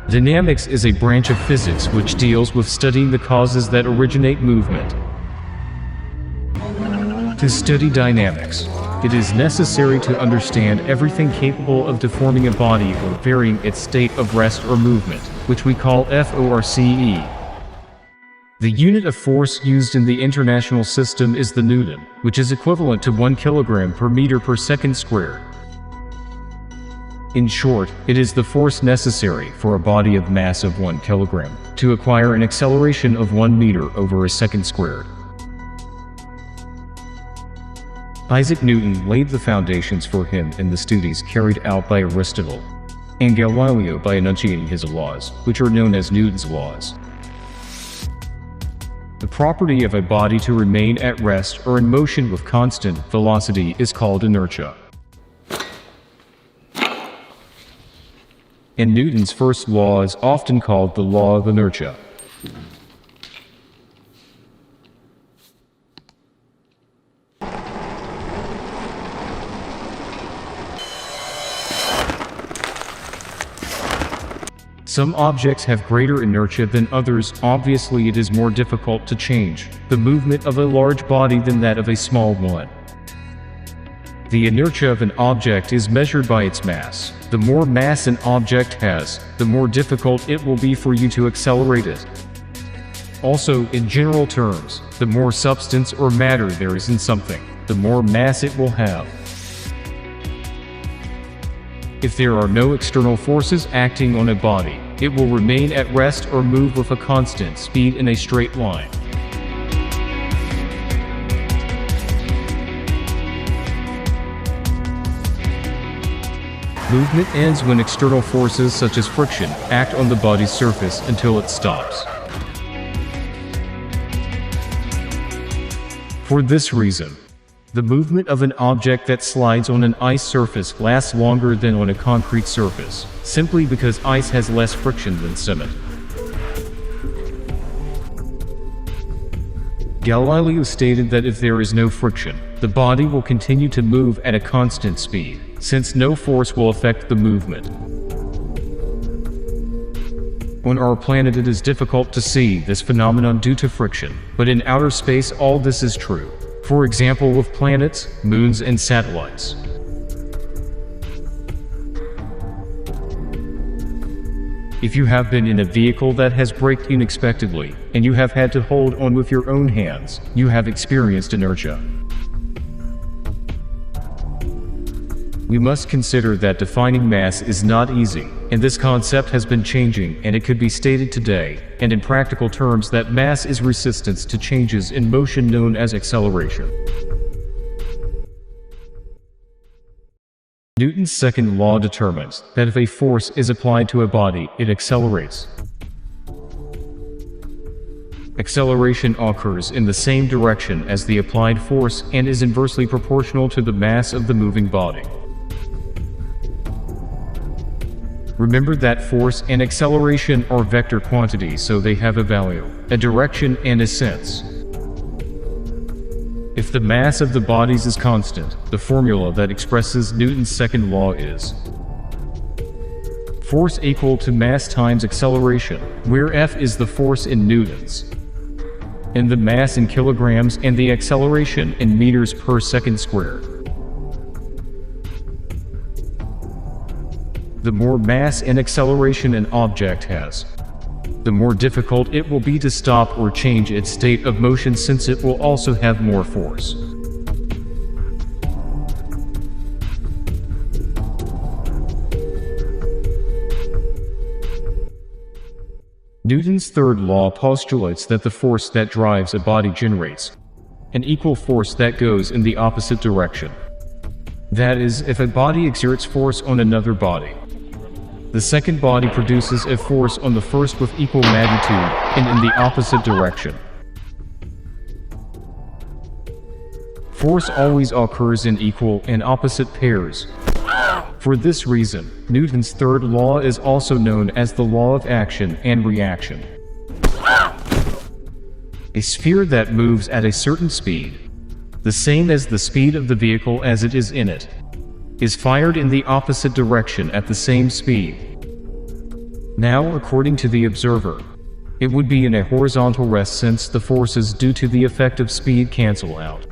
Dynamics is a branch of physics which deals with studying the causes that originate movement. To study dynamics, it is necessary to understand everything capable of deforming a body or varying its state of rest or movement, which we call force. The unit of force used in the international system is the Newton, which is equivalent to 1 kilogram per meter per second squared. In short, it is the force necessary for a body of mass of 1 kilogram to acquire an acceleration of 1 meter over a second squared. Isaac Newton laid the foundations for him in the studies carried out by Aristotle and Galileo by enunciating his laws, which are known as Newton's laws. The property of a body to remain at rest or in motion with constant velocity is called inertia. And Newton's first law is often called the law of inertia. Some objects have greater inertia than others. Obviously, it is more difficult to change the movement of a large body than that of a small one. The inertia of an object is measured by its mass. The more mass an object has, the more difficult it will be for you to accelerate it. Also, in general terms, the more substance or matter there is in something, the more mass it will have. If there are no external forces acting on a body, it will remain at rest or move with a constant speed in a straight line. Movement ends when external forces such as friction act on the body's surface until it stops. For this reason, the movement of an object that slides on an ice surface lasts longer than on a concrete surface, simply because ice has less friction than cement. Galileo stated that if there is no friction, the body will continue to move at a constant speed, since no force will affect the movement. On our planet it is difficult to see this phenomenon due to friction, but in outer space all this is true. For example, with planets, moons, and satellites. If you have been in a vehicle that has braked unexpectedly, and you have had to hold on with your own hands, you have experienced inertia. We must consider that defining mass is not easy, and this concept has been changing, and it could be stated today, and in practical terms, that mass is resistance to changes in motion known as acceleration. Newton's second law determines that if a force is applied to a body, it accelerates. Acceleration occurs in the same direction as the applied force and is inversely proportional to the mass of the moving body. Remember that force and acceleration are vector quantities, so they have a value, a direction, and a sense. If the mass of the bodies is constant, the formula that expresses Newton's second law is force equal to mass times acceleration, where F is the force in newtons, and the mass in kilograms and the acceleration in meters per second squared. The more mass and acceleration an object has, the more difficult it will be to stop or change its state of motion, since it will also have more force. Newton's third law postulates that the force that drives a body generates an equal force that goes in the opposite direction. That is, if a body exerts force on another body, the second body produces a force on the first with equal magnitude and in the opposite direction. Force always occurs in equal and opposite pairs. For this reason, Newton's third law is also known as the law of action and reaction. A sphere that moves at a certain speed, the same as the speed of the vehicle as it is in it, is fired in the opposite direction at the same speed. Now, according to the observer, it would be in a horizontal rest since the forces due to the effect of speed cancel out.